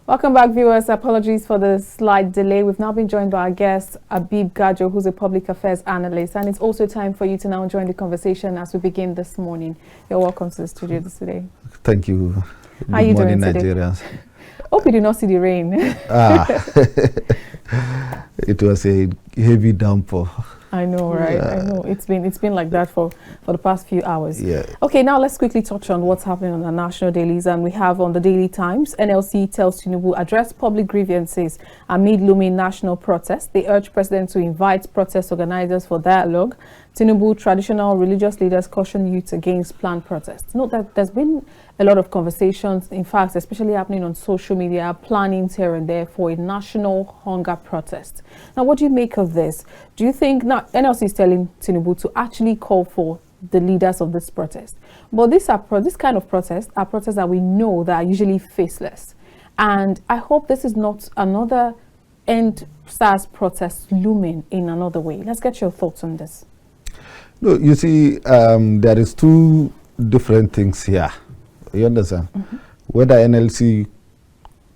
Welcome back, viewers. Apologies for the slight delay. We've now been joined by our guest, Habib Gajo, who's a public affairs analyst. And it's also time for you to now join the conversation as we begin this morning. You're welcome to the studio today. Thank you. How are you doing today? Nigerians. Hope you did not see the rain. It was a heavy downpour. I know, right? I know. It's been like that for the past few hours. Yeah. Okay, now let's quickly touch on what's happening on the national dailies. And we have on the Daily Times, NLC tells Tinubu address public grievances amid looming national protest. They urge President to invite protest organizers for dialogue. Tinubu, traditional religious leaders caution youth against planned protests. Note that there's been a lot of conversations, in fact, especially happening on social media, plannings here and there for a national hunger protest. Now, what do you make of this? Do you think, now NLC is telling Tinubu to actually call for the leaders of this protest, but this kind of protests are protests that we know that are usually faceless. And I hope this is not another end SARS protest looming in another way. Let's get your thoughts on this. No, you see, there is two different things here. You understand? Mm-hmm. Whether NLC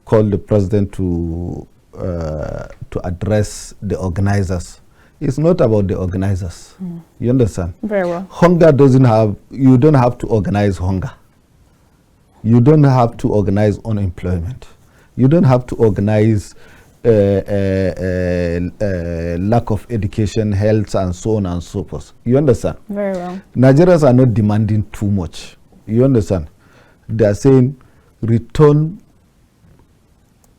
called the president to address the organizers, it's not about the organizers. You understand? Very well. Hunger you don't have to organize hunger. You don't have to organize unemployment. You don't have to organize lack of education, health, and so on and so forth. You understand? Very well. Nigerians are not demanding too much. You understand? They are saying return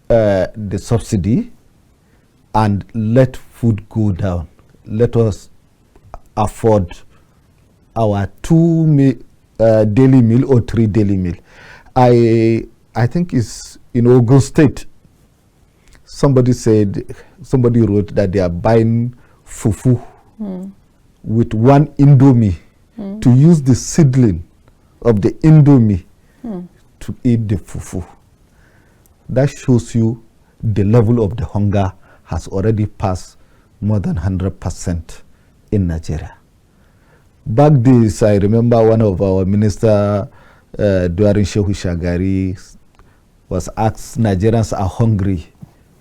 the subsidy and let food go down. Let us afford our 2 daily meal or 3 daily meal. I think it's in Ogun State. Somebody wrote that they are buying fufu with 1 Indomie to use the seedling of the Indomie to eat the fufu. That shows you the level of the hunger has already passed more than 100% in Nigeria. Back days, I remember one of our minister during Shehu Shagari was asked, Nigerians are hungry.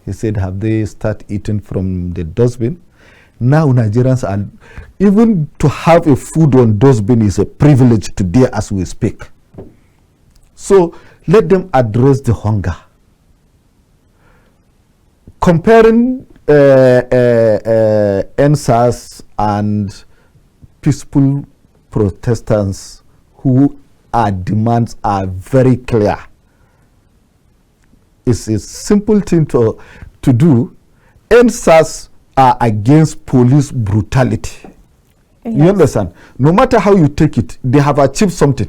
He said, have they started eating from the dustbin? Now Nigerians are, even to have a food on dustbin is a privilege today as we speak. So let them address the hunger. Comparing NSAS and peaceful protestants who our demands are very clear. It's a simple thing to do. NSAS are against police brutality. Yes. You understand? No matter how you take it, they have achieved something.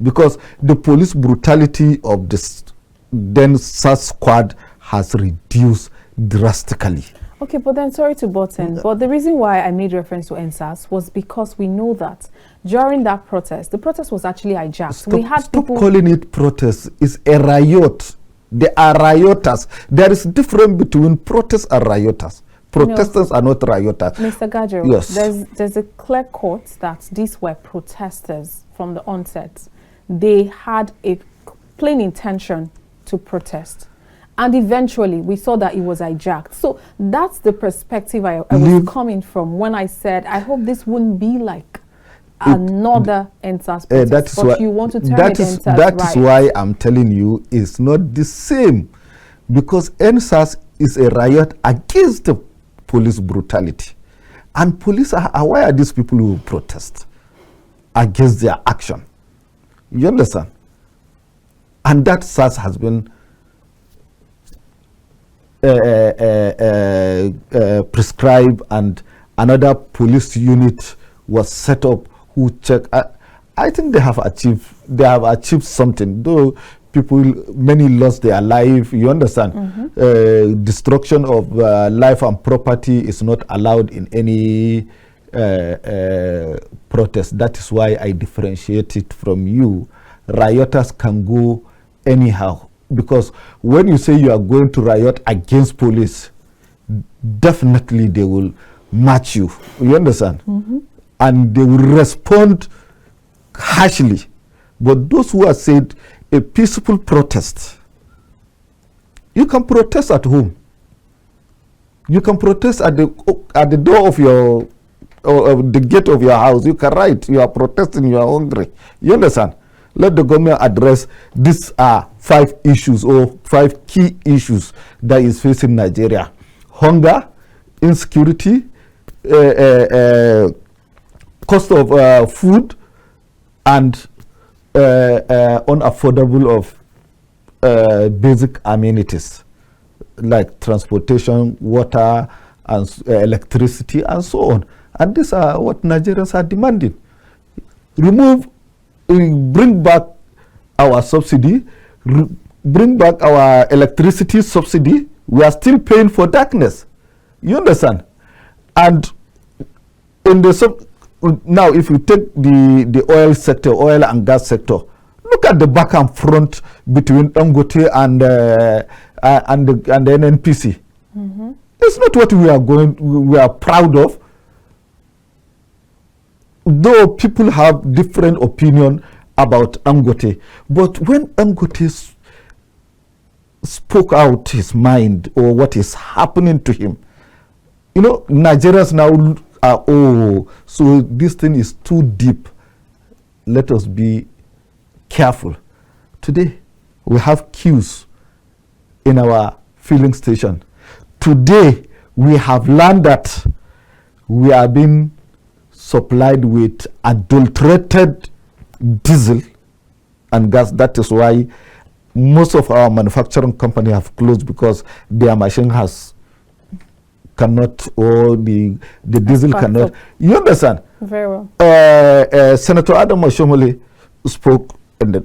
Because the police brutality of this then SARS squad has reduced drastically. Okay, but then sorry to butt in, but the reason why I made reference to NSAS was because we know that during that protest, the protest was actually hijacked. Stop calling it protest. It's a riot. They are rioters. There is difference between protests and rioters. Protesters are not rioters. Mr. Gajo, yes. There's a clear quote that these were protesters from the onset. They had a plain intention to protest. And eventually, we saw that it was hijacked. So that's the perspective I was coming from when I said, I hope this wouldn't be like another NSAS protest. But you want to turn it NSAS That is why I'm telling you it's not the same. Because NSAS is a riot against the police brutality. And police are aware of these people who protest against their action. You understand? And that SARS has been prescribed, and another police unit was set up who check. I think they have achieved something, though many lost their life. You understand? Destruction of life and property is not allowed in any protest. That is why I differentiate it from you. Rioters can go anyhow, because when you say you are going to riot against police, definitely they will match you. You understand? And they will respond harshly. But those who have said a peaceful protest You can protest at home. You can protest at the door of your or the gate of your house. You can write, you are protesting, you are hungry. You understand? Let the government address these are 5 issues or 5 key issues that is facing Nigeria: hunger, insecurity, cost of food, and unaffordable of basic amenities like transportation, water, and electricity, and so on. And these are what Nigerians are demanding. Bring back our subsidy, bring back our electricity subsidy. We are still paying for darkness. You understand? And in the now, if you take the oil sector, oil and gas sector, look at the back and front between Dangote and the NNPC. Mm-hmm. It's not what we are proud of. Though people have different opinion about Dangote, but when Dangote spoke out his mind or what is happening to him, you know, Nigerians now are, oh, so this thing is too deep. Let us be careful. Today, we have queues in our filling station. Today, we have learned that we are being supplied with adulterated diesel and gas. That is why most of our manufacturing company have closed, because their machine cannot, or the diesel cannot. You understand? Very well. Senator Adam Oshomole spoke in the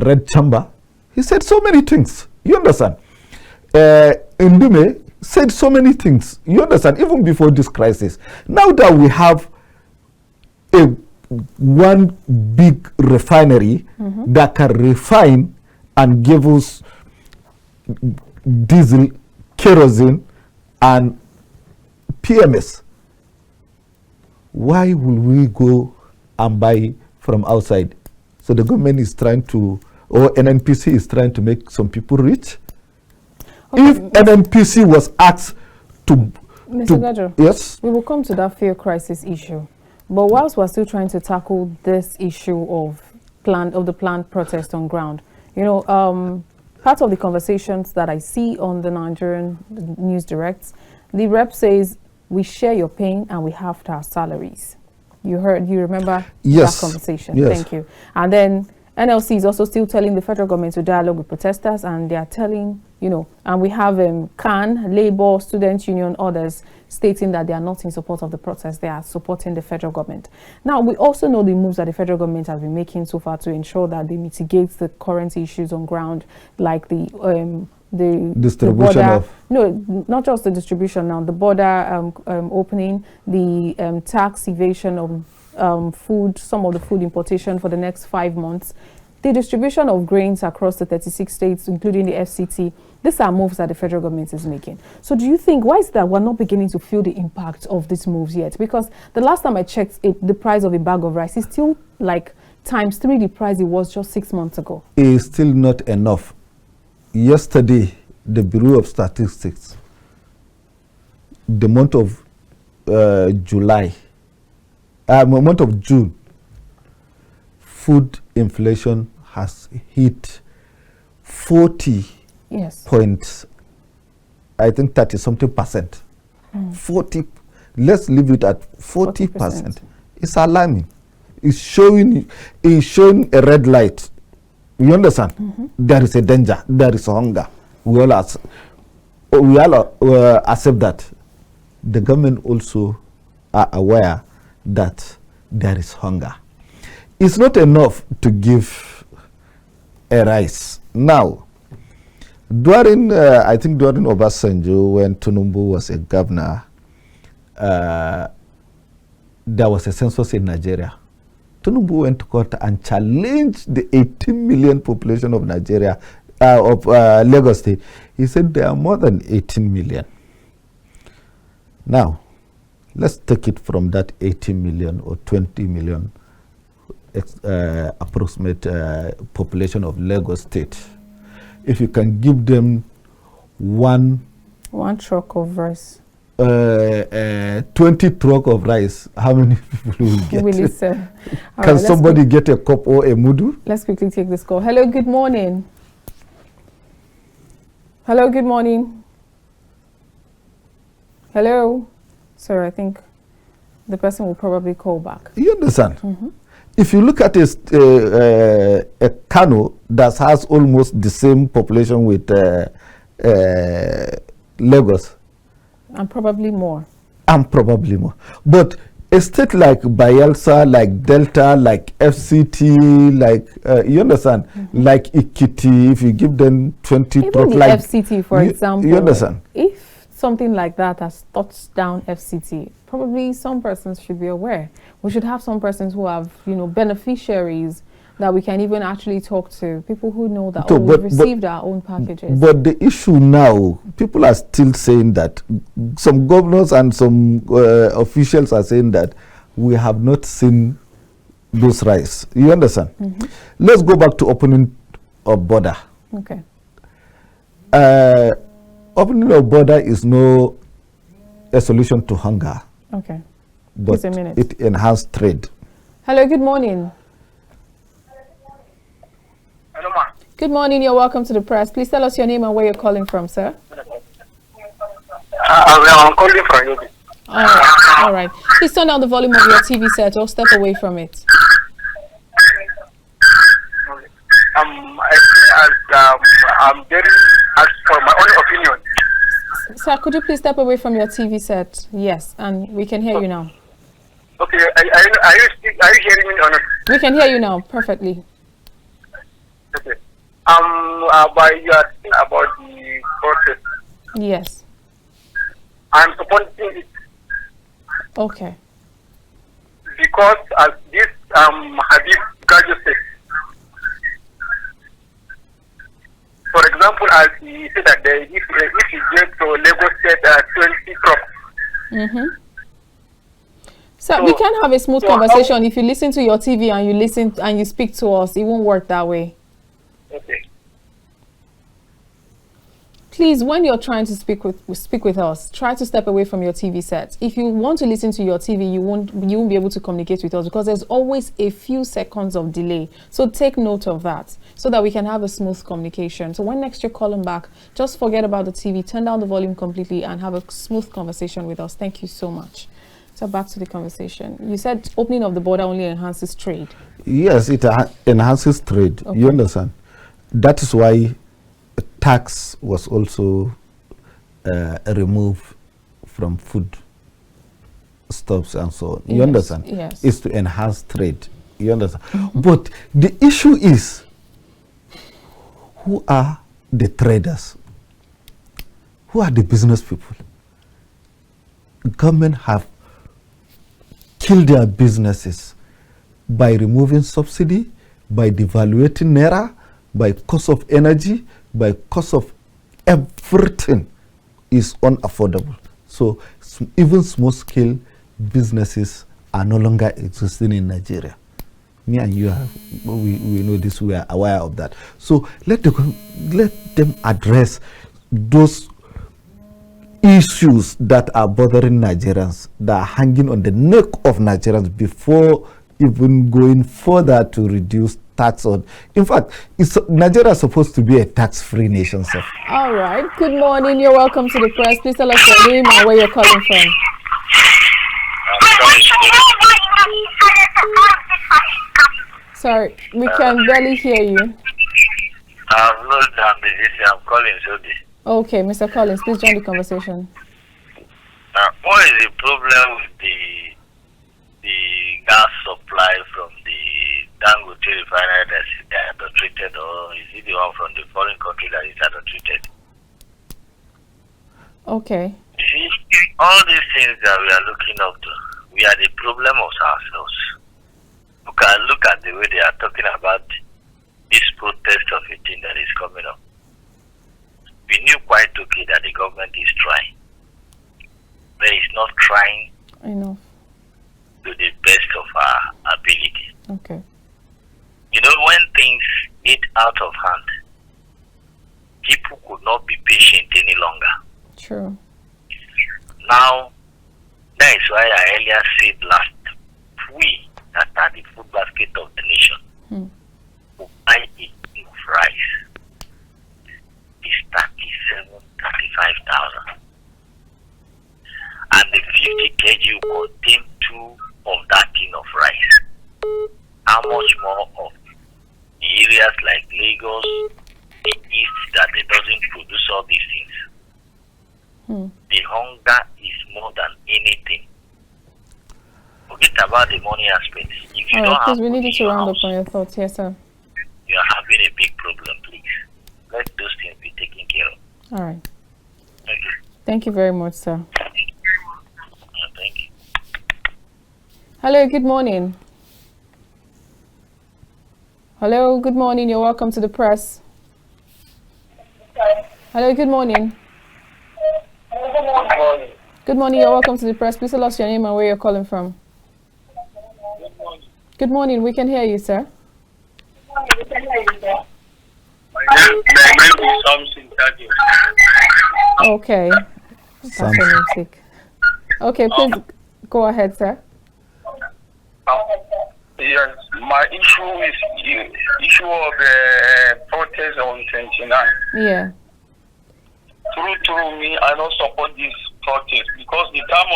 Red Chamber. He said so many things. You understand? Ndume said so many things. You understand? Even before this crisis. Now that we have one big refinery that can refine and give us diesel, kerosene, and PMS, why will we go and buy from outside? So the government is trying to, or NNPC is trying to make some people rich. Okay. If NNPC was asked to... Mr. Gajo, yes? We will come to that fuel crisis issue. But whilst we're still trying to tackle this issue of the planned protest on ground, you know, part of the conversations that I see on the Nigerian News Directs, the rep says, we share your pain and we halved our salaries. You remember that conversation? Yes. Thank you. And then NLC is also still telling the federal government to dialogue with protesters, and they are telling, you know, and we have CAN, Labour, Student Union, others stating that they are not in support of the protest. They are supporting the federal government. Now, we also know the moves that the federal government has been making so far to ensure that they mitigate the current issues on ground, like the distribution border, of... No, not just the distribution now, the border opening, the tax evasion of food, some of the food importation for the next 5 months, the distribution of grains across the 36 states, including the FCT. These are moves that the federal government is making. So do you think, why is it that we're not beginning to feel the impact of these moves yet? Because the last time I checked, the price of a bag of rice is still like ×3 the price it was just 6 months ago. It is still not enough. Yesterday, the Bureau of Statistics, the month of month of June, food inflation has hit 40 points, I think 30 something percent. 40, let's leave it at 40%. It's alarming. It's showing a red light. You understand? There is a danger. There is hunger. We all accept that. The government also are aware that there is hunger. It's not enough to give a rice. Now, I think during Obasanjo, when Tinubu was a governor, there was a census in Nigeria. Tinubu went to court and challenged the 18 million population of Nigeria, of Lagos State. He said there are more than 18 million. Now, let's take it from that 18 million or 20 million approximate population of Lagos State. if you can give them one truck of rice, 20 truck of rice, how many people will get? Will it sell? Can somebody get a cup or a mudu? Let's quickly take this call. Hello, good morning. Hello, good morning. Hello. Sorry, I think the person will probably call back. You understand? If you look at a Kano that has almost the same population with Lagos. And probably more. But a state like Bayelsa, like Delta, like FCT, like, you understand? Like Ikiti, if you give them 20 Even truck, the like FCT, for example. You understand? If something like that has touched down FCT, probably some persons should be aware. We should have some persons who have, beneficiaries that we can even actually talk to, people who know that we've received our own packages. But the issue now, people are still saying that, some governors and some officials are saying that we have not seen those rice. You understand? Let's go back to opening of border. Okay. Opening of border is no a solution to hunger. Okay. But Just a minute. it enhanced trade. Hello, good morning. Hello, ma. Good morning, you're welcome to the press. Please tell us your name and where you're calling from, sir. I'm calling from you. All right. Please turn down the volume of your TV set or step away from it. I'm very asked for my own opinion. Sir, could you please step away from your TV set? Yes, and we can hear you now. Okay, are you hearing me or not? We can hear you now perfectly. Okay. By you are asking about the process. Yes. I'm supporting it Okay. because as this Habib Gajo said, for example, as he said that if you get to Lagos State 20 trucks. So we can have a smooth conversation. If you listen to your TV and you speak to us, it won't work that way. Okay. Please, when you're trying to speak with us, try to step away from your TV set. If you want to listen to your TV, you won't be able to communicate with us because there's always a few seconds of delay. So take note of that so that we can have a smooth communication. So when next you're calling back, just forget about the TV, turn down the volume completely and have a smooth conversation with us. Thank you so much. So back to the conversation. You said opening of the border only enhances trade. Yes, it enhances trade. Okay. You understand? That is why tax was also removed from food stuffs and so on. You understand? Yes. It's to enhance trade. You understand? But the issue is, who are the traders? Who are the business people? Government have killed their businesses by removing subsidy, by devaluating naira, by cost of energy, by cost of everything is unaffordable. So even small scale businesses are no longer existing in Nigeria. Me and you we know this, we are aware of that. So let them address those issues that are bothering Nigerians, that are hanging on the neck of Nigerians before even going further to reduce tax on. In fact, Nigeria is supposed to be a tax-free nation, sir. All right. Good morning. You're welcome to the press. Please tell us your name and where you're calling from. Sorry, we can barely hear you. I'm not I'm calling Zodi. Okay, Mr. Collins, please join the conversation. What is the problem with the gas supply from the Dangote refinery that's adulterated, or is it the one from the foreign country that is adulterated? Okay. You see, all these things that we are looking up to, we are the problem of ourselves. Look at the way they are talking about this protest of a thing that is coming up. We knew quite okay that the government is trying, but it's not trying Enough. to the best of our ability. Okay. You know, when things get out of hand, people could not be patient any longer. True. Now, that is why I earlier said last, we that are the food basket of the nation, who buy a kilo of rice is 35,000. And the 50 kg will contain 2 of that tin of rice. How much more of the areas like Lagos, the East, that they doesn't produce all these things? The hunger is more than anything. Forget about the money aspect. If you All don't right, have please, we need you to round up house, on your thoughts. Yes, sir. you are having a big problem, please. Let those things be taken care of. All right. Thank you. Thank you very much, sir. Thank you. Hello, good morning. Hello, good morning. You're welcome to the press. Hello, good morning. Good morning. You're welcome to the press. Please tell us your name and where you're calling from. Good morning. We can hear you, sir. My name is Samson Gajo. Okay. That's a mistake. Okay, please go ahead, sir. Yes, my issue is the issue of protest on 29. Yeah. Through me, I don't support this protest because the time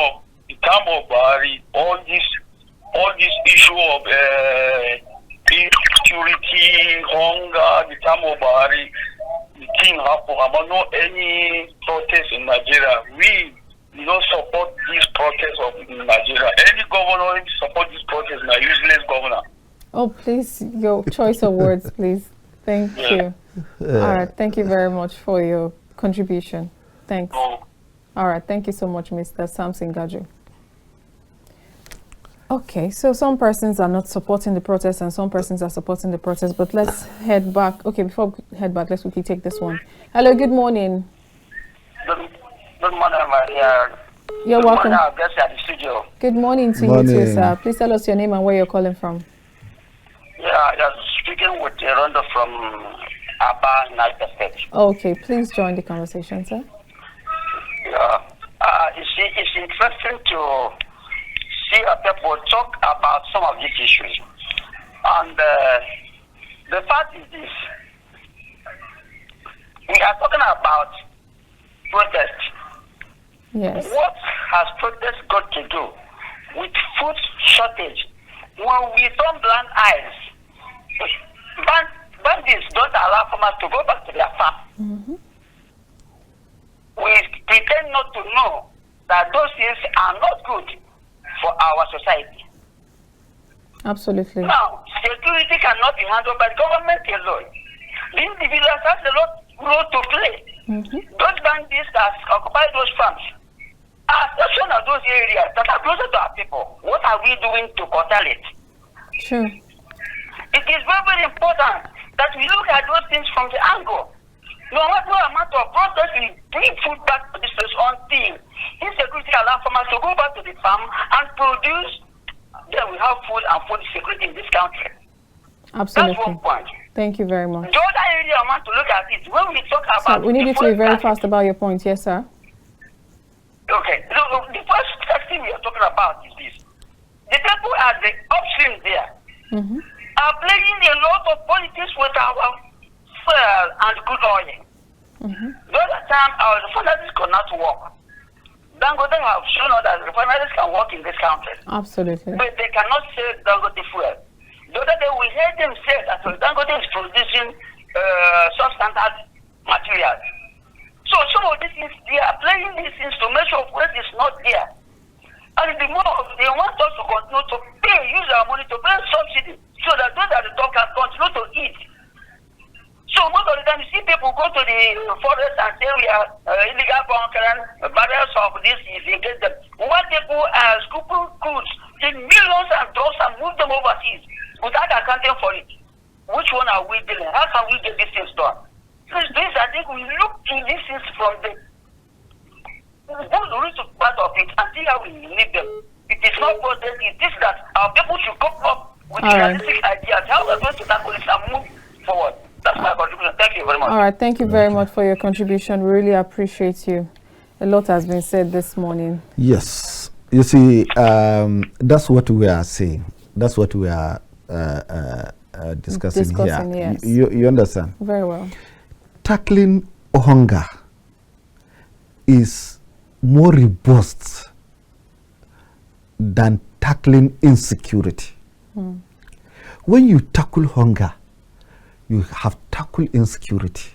of Buhari, all this issue of insecurity, hunger, the time of Buhari, the thing happened. I don't know any protest in Nigeria. We don't support this protest of Nigeria. Any governor who support this protest is a useless governor. Oh, please, your choice of words, please. Thank you. All right. Thank you very much for your contribution. Thanks. All right. Thank you so much, Mr. Samson Gajo. Okay, so some persons are not supporting the protest and some persons are supporting the protest, but let's head back. Okay, before we head back, let's quickly take this one. Hello, good morning. Good morning, Maria. You're welcome. Morning, I guess at the studio. Good morning to you too, sir. Please tell us your name and where you're calling from. Yeah, you're speaking with Rondo from Abba, Niger State. Okay, please join the conversation, sir. Yeah, it's interesting to see people talk about some of these issues. And the fact is this. We are talking about protest. Yes. What has protest got to do with food shortage? When we don't blind eyes, bandits don't allow farmers to go back to their farm. We pretend not to know that those things are not good for our society. Absolutely. Now, security cannot be handled by the government alone. The individuals have a role to play. Those bandits that occupy those farms are some of those areas that are closer to our people. What are we doing to curtail it? Sure. It is very, very important that we look at those things from the angle. No amount of protest will bring food back to the place until insecurity allows farmers to go back to the farm and produce. Then we have food and food security in this country. Absolutely. That's one point. Thank you very much. The other area I want to look at is when we talk about. So we need you to be very fast about your point. Yes, sir. Okay. So the first thing we are talking about is this. The people at the upstream there are playing a lot of politics with our fuel and crude oil. The other time our refineries could not work. Dangote have shown us that refineries can work in this country. Absolutely. But they cannot sell Dangote fuel. The other day we heard them say that Dangote is producing substandard materials. So some of these things, they are playing these things to make sure food is not there. And the more they want us to continue to pay, use our money to pay subsidy so that those at the top can continue to eat. So most of the time you see people go to the forest and say we are illegal bunkering, barrels of this is against them. What people are scooping goods in millions and drugs and move them overseas without accounting for it. Which one are we doing? How can we get these things done? This, I think we look to these things from the root part of it and see how we need them. It is not protest, it is that our people should come up with realistic ideas how we're going to tackle this and move forward. That's my contribution. Thank you very much. All right, thank you very much for your contribution. We really appreciate you. A lot has been said this morning. Yes. You see, that's what we are saying. That's what we are discussing here. Yes. You understand? Very well. Tackling hunger is more robust than tackling insecurity. When you tackle hunger, you have tackled insecurity.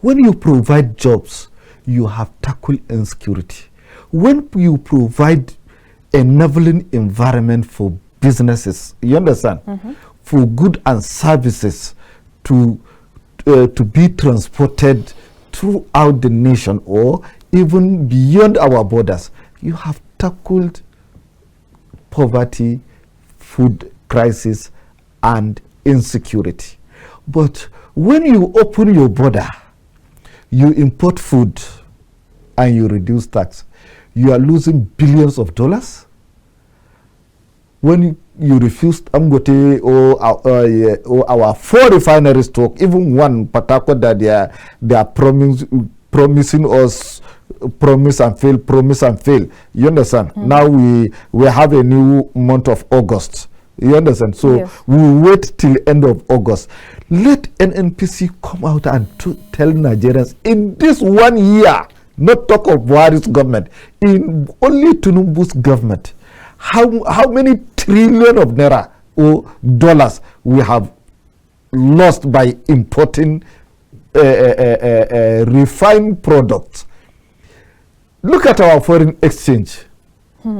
When you provide jobs, you have tackled insecurity. When you provide a enabling environment for businesses, you understand, for goods and services to be transported throughout the nation or even beyond our borders, you have tackled poverty, food crisis, and insecurity. But when you open your border, you import food and you reduce tax, you are losing billions of dollars. When you refuse Dangote or our 4 refineries talk, even one Patako that they are promising us promise and fail. You understand? Now we have a new month of August. You understand? So yes, we wait till end of August. Let NNPC come out and tell Nigerians in this 1 year, not talk of Buhari's government, in only Tinubu's government, how many trillion of naira or dollars we have lost by importing refined products. Look at our foreign exchange.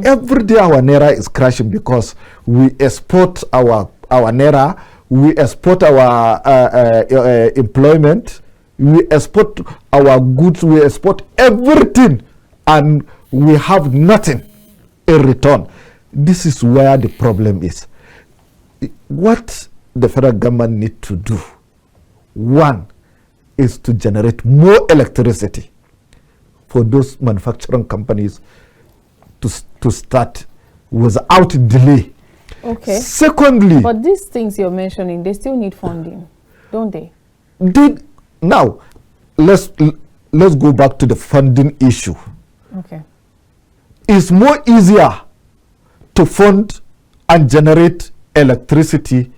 Every day our naira is crashing because we export our naira, we export our employment, we export our goods, we export everything, and we have nothing in return. This is where the problem is. What the federal government need to do, one, is to generate more electricity for those manufacturing companies to start without delay. Okay. Secondly, but these things you're mentioning, they still need funding, don't they? Now, let's go back to the funding issue. Okay. It's more easier to fund and generate electricity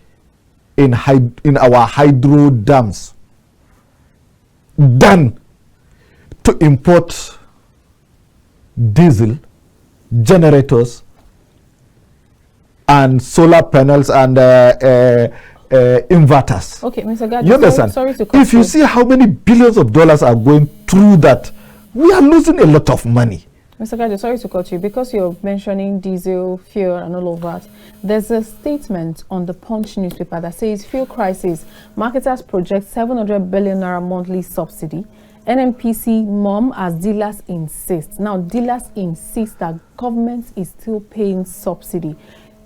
in our hydro dams than to import diesel, generators, and solar panels and inverters. Okay, Mr. Gajo, you understand? sorry to cut if you see how many billions of dollars are going through that, we are losing a lot of money. Mr. Gajo, sorry to cut you, because you're mentioning diesel, fuel, and all of that. There's a statement on the Punch newspaper that says fuel crisis, marketers project 700 billion naira monthly subsidy. NNPC mom as dealers insist. Now, dealers insist that government is still paying subsidy.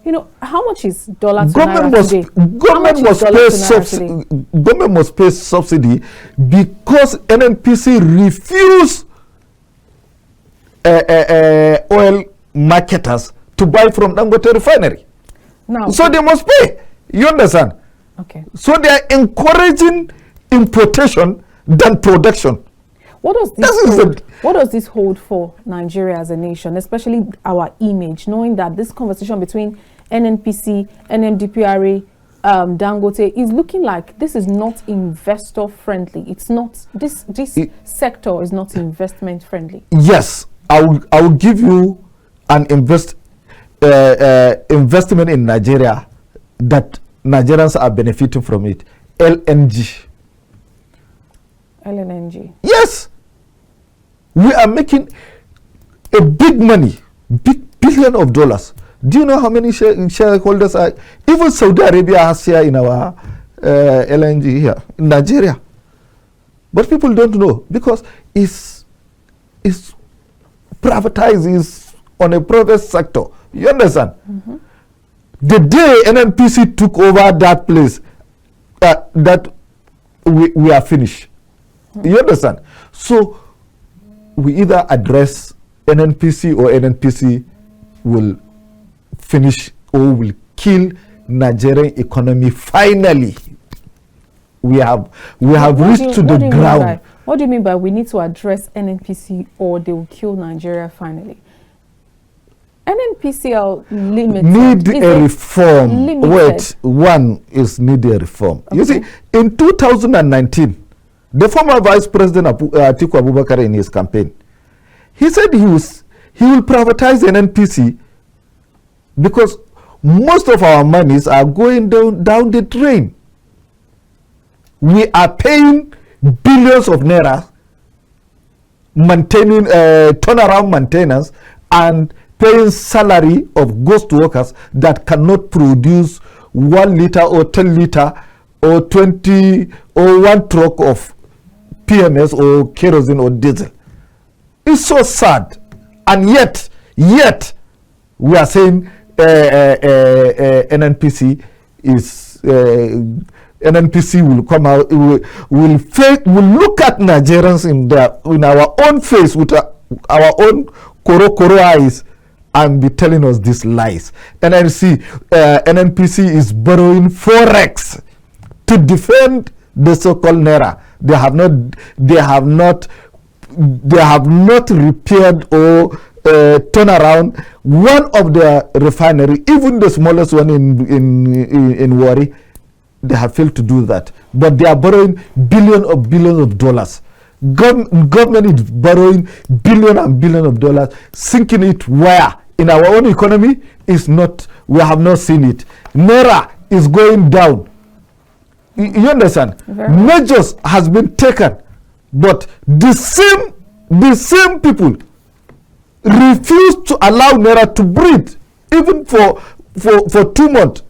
You know, how much is dollar to naira today? Government must pay subsidy because NNPC refuse oil marketers to buy from Dangote refinery. Now, so they must pay. You understand? Okay. So they are encouraging importation than production. What does this hold for Nigeria as a nation, especially our image, knowing that this conversation between NNPC, NMDPRA, Dangote is looking like this is not investor friendly. It's not, this sector is not investment friendly. Yes, I will give you an investment in Nigeria that Nigerians are benefiting from it. LNG. Yes, we are making a big money, big billion of dollars. Do you know how many shareholders are? Even Saudi Arabia has share in our LNG here in Nigeria, but people don't know because it's privatized, is on a private sector. You understand? The day NNPC took over that place, that we are finished. You understand? So we either address NNPC or NNPC will finish or will kill Nigerian economy finally. we have reached to the ground. What do you mean by we need to address NNPC or they will kill Nigeria finally? NNPCL limited. Need a reform. Limited. Wait, one is need a reform. Okay. You see, in 2019, the former Vice President Atiku Abubakar in his campaign, he said he will privatize NNPC because most of our monies are going down the drain. We are paying billions of naira maintaining turnaround maintenance and paying salary of ghost workers that cannot produce 1 liter or 10 liter or 20 or 1 truck of PMS or kerosene or diesel. It's so sad, and yet we are saying NNPC is NNPC will come out, will look at Nigerians in our own face with our own koro eyes and be telling us these lies. NNPC is borrowing forex to defend the so-called naira. They have not repaired or turn around one of the refinery, even the smallest one in Warri. They have failed to do that, but they are borrowing billions of dollars. Government is borrowing billions and billions of dollars, sinking it where in our own economy is not. We have not seen it. Naira is going down. You understand? Measures has been taken, but the same people refuse to allow Naira to breathe, even for 2 months.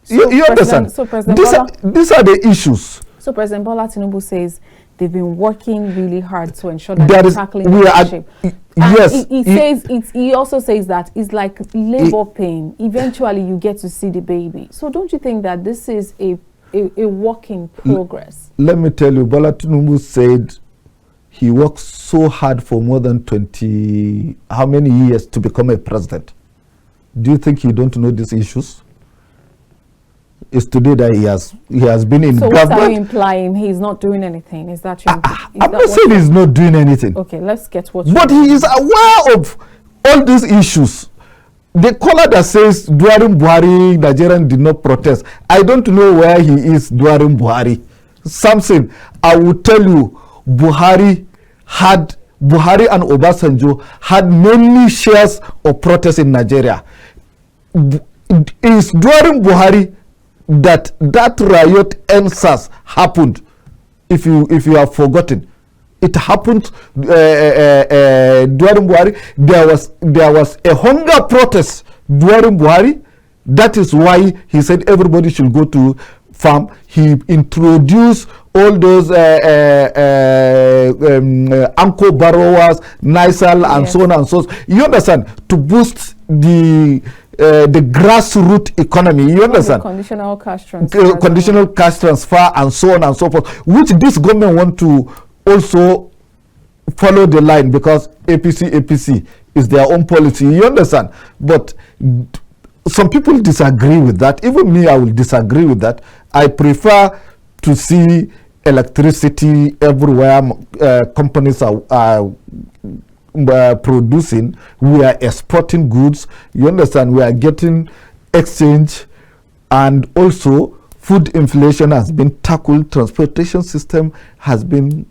So you understand? So these are the issues. So President Bola Tinubu says they've been working really hard to ensure that they're tackling leadership. Yes. He also says that it's like labor pain. Eventually you get to see the baby. So don't you think that this is a work in progress? Let me tell you, Bola Tinubu said he worked so hard for more than 20, how many years to become a president. Do you think he don't know these issues? It's today that he has been in government. So what are you implying? He's not doing anything? Is that your? I'm not saying he's not doing anything. Okay, let's get what. But he is aware of all these issues. The caller that says during Buhari, Nigerian did not protest. I don't know where he is during Buhari. Something I will tell you. Buhari and Obasanjo had many shares of protest in Nigeria. It is during Buhari that riot NSAS happened. If you have forgotten, it happened during Buhari. There was a hunger protest during Buhari. That is why he said everybody should go to farm. He introduced all those anchor borrowers, NISAL, and so on and so on. You understand? To boost the grassroots economy. You understand? Conditional cash transfer. Conditional cash transfer and so on and so forth, which this government want to also follow the line because APC is their own policy. You understand? But some people disagree with that. Even me, I will disagree with that. I prefer to see electricity everywhere. Companies are producing. We are exporting goods. You understand? We are getting exchange, and also food inflation has been tackled. Transportation system has been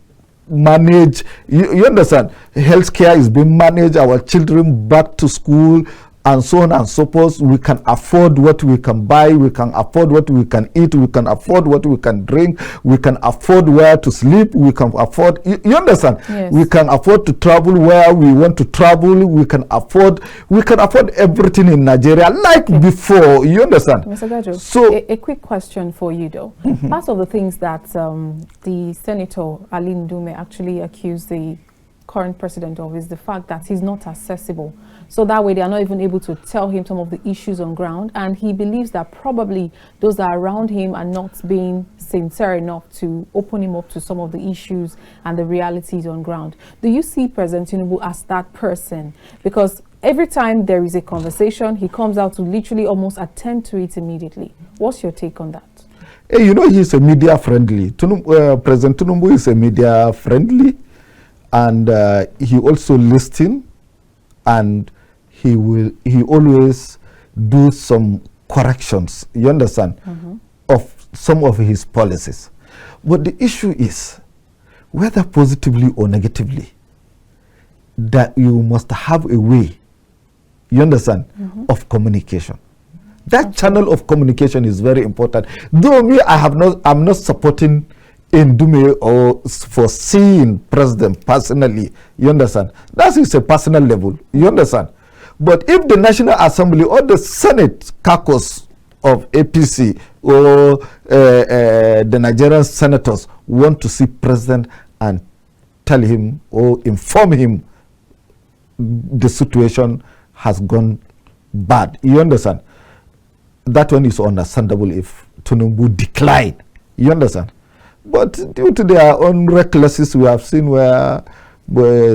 managed. You understand? Healthcare is being managed. Our children back to school, and so on and so forth. We can afford what we can buy. We can afford what we can eat. We can afford what we can drink. We can afford where to sleep. We can afford. You understand? Yes. We can afford to travel where we want to travel. We can afford everything in Nigeria like before. You understand? Mr. Gajo, so a quick question for you though. Part of the things that the Senator Ali Ndume actually accused the current president of is the fact that he's not accessible. So that way they are not even able to tell him some of the issues on ground, and he believes that probably those that are around him are not being sincere enough to open him up to some of the issues and the realities on ground. Do you see President Tinubu as that person? Because every time there is a conversation, he comes out to literally almost attend to it immediately. What's your take on that? You know, he's a media friendly. President Tinubu is a media friendly, and he also listens, and he always do some corrections, you understand, of some of his policies. But the issue is, whether positively or negatively, that you must have a way, you understand, of communication. That channel of communication is very important. Though me, I'm not supporting Ndume or for seeing president personally, you understand. That is a personal level, you understand. But if the National Assembly or the Senate caucus of APC or the Nigerian senators want to see president and tell him or inform him the situation has gone bad, you understand, that one is understandable if Tinubu decline, you understand. But due to their own recklessness, we have seen where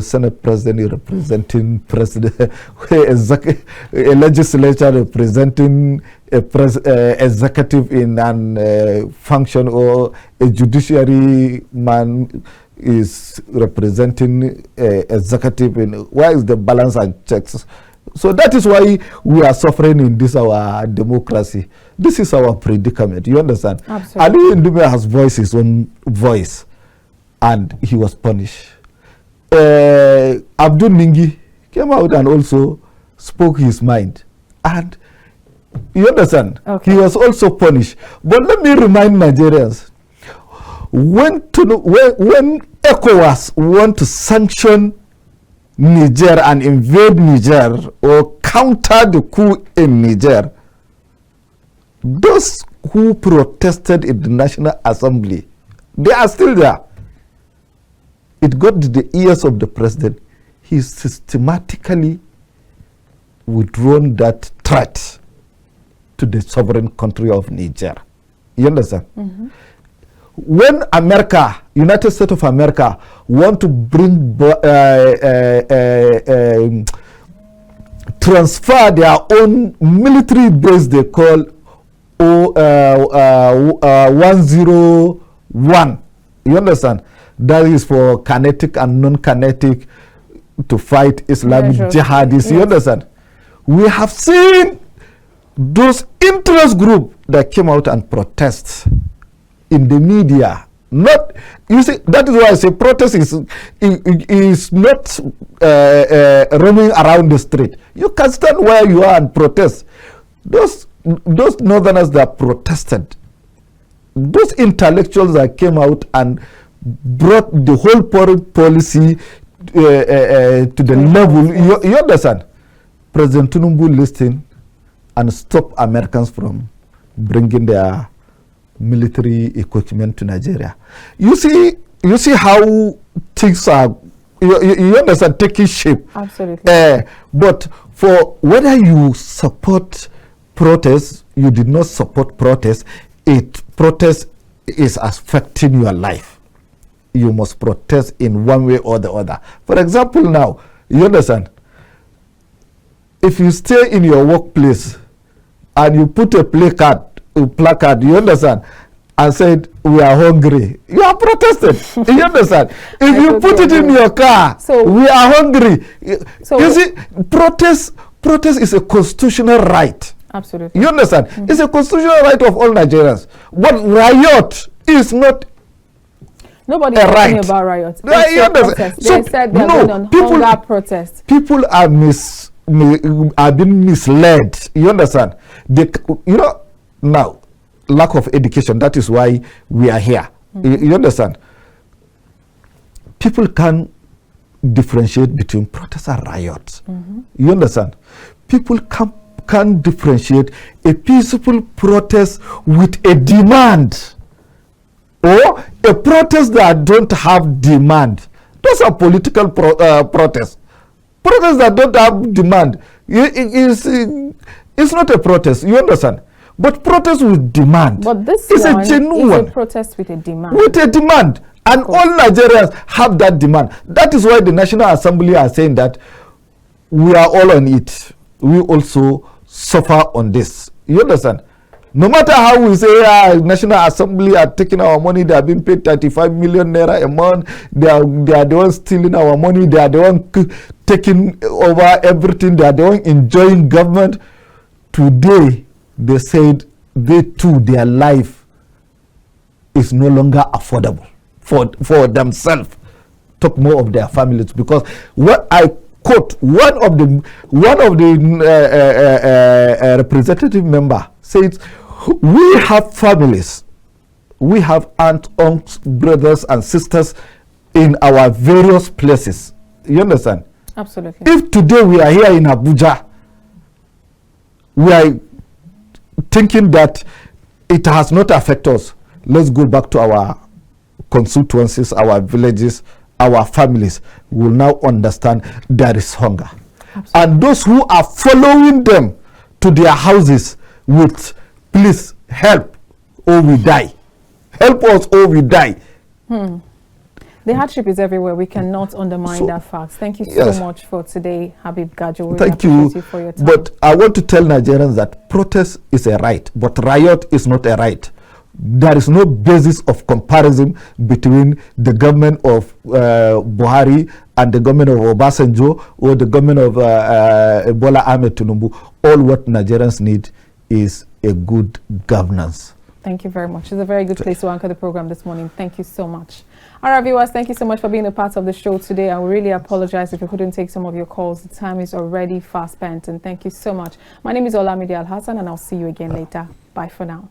Senate president is representing president, a legislature representing executive in an function, or a judiciary man is representing executive in. Where is the balance and checks? So that is why we are suffering in this our democracy. This is our predicament. You understand? Absolutely. Ali Ndume has voiced his own voice, and he was punished. Abdul Ningi came out and also spoke his mind, and you understand, he was also punished. But let me remind Nigerians, when ECOWAS want to sanction Niger and invade Niger or counter the coup in Niger, those who protested in the National Assembly, they are still there. It got to the ears of the president. He systematically withdrawn that threat to the sovereign country of Niger. You understand? When America, United States of America, want to bring transfer their own military base, they call 101. You understand? That is for kinetic and non-kinetic to fight Islamic jihadists. Yes. You understand? We have seen those interest groups that came out and protest in the media. Not, you see, that is why I say protest is not roaming around the street. You can stand where you are and protest. Those northerners that protested, those intellectuals that came out and brought the whole foreign policy to the level, you understand? President Tinubu listened and stopped Americans from bringing their military equipment to Nigeria. You see how things are, you understand, taking shape. Absolutely. But for whether you support protest, you did not support protest, protest is affecting your life. You must protest in one way or the other. For example, now, you understand, if you stay in your workplace and you put a placard, you understand, and said, we are hungry, you are protested. You understand? If you put it in your car, so we are hungry. So you see, protest is a constitutional right. Absolutely. You understand? It's a constitutional right of all Nigerians. But riot is not. Nobody is talking about riots. They said they're going on hunger protests. People are being misled. You understand? Now, lack of education, that is why we are here. You understand? People can differentiate between protest and riots. You understand? People can differentiate a peaceful protest with a demand, or a protest that don't have demand. Those are political protests. Protests that don't have demand, it's not a protest. You understand? But protest with demand. But this is a genuine protest with a demand. With a demand. And all Nigerians have that demand. That is why the National Assembly are saying that we are all on it. We also suffer on this. You understand? No matter how we say National Assembly are taking our money, they have been paid 35 million naira a month. They are the ones stealing our money. They are the ones taking over everything. They are the ones enjoying government. Today, they said their life is no longer affordable for themselves. Talk more of their families, because what I quote one of the representative member says, we have families, we have aunts, uncles, brothers and sisters in our various places. You understand? Absolutely. If today we are here in Abuja, we are thinking that it has not affected us, let's go back to our constituencies, our villages, our families. We will now understand there is hunger. Absolutely. And those who are following them to their houses with, please help or we die. Help us or we die. The hardship is everywhere. We cannot undermine that fact. Thank you so much for today, Habib Gajo. We Thank you for your time. But I want to tell Nigerians that protest is a right, but riot is not a right. There is no basis of comparison between the government of Buhari and the government of Obasanjo or the government of Bola Ahmed Tinubu. All what Nigerians need is a good governance. Thank you very much. It's a very good place to anchor the program this morning. Thank you so much. All right, viewers, thank you so much for being a part of the show today. I really apologize if we couldn't take some of your calls. The time is already fast spent, and thank you so much. My name is Olamide Alhassan, and I'll see you again later. Bye for now.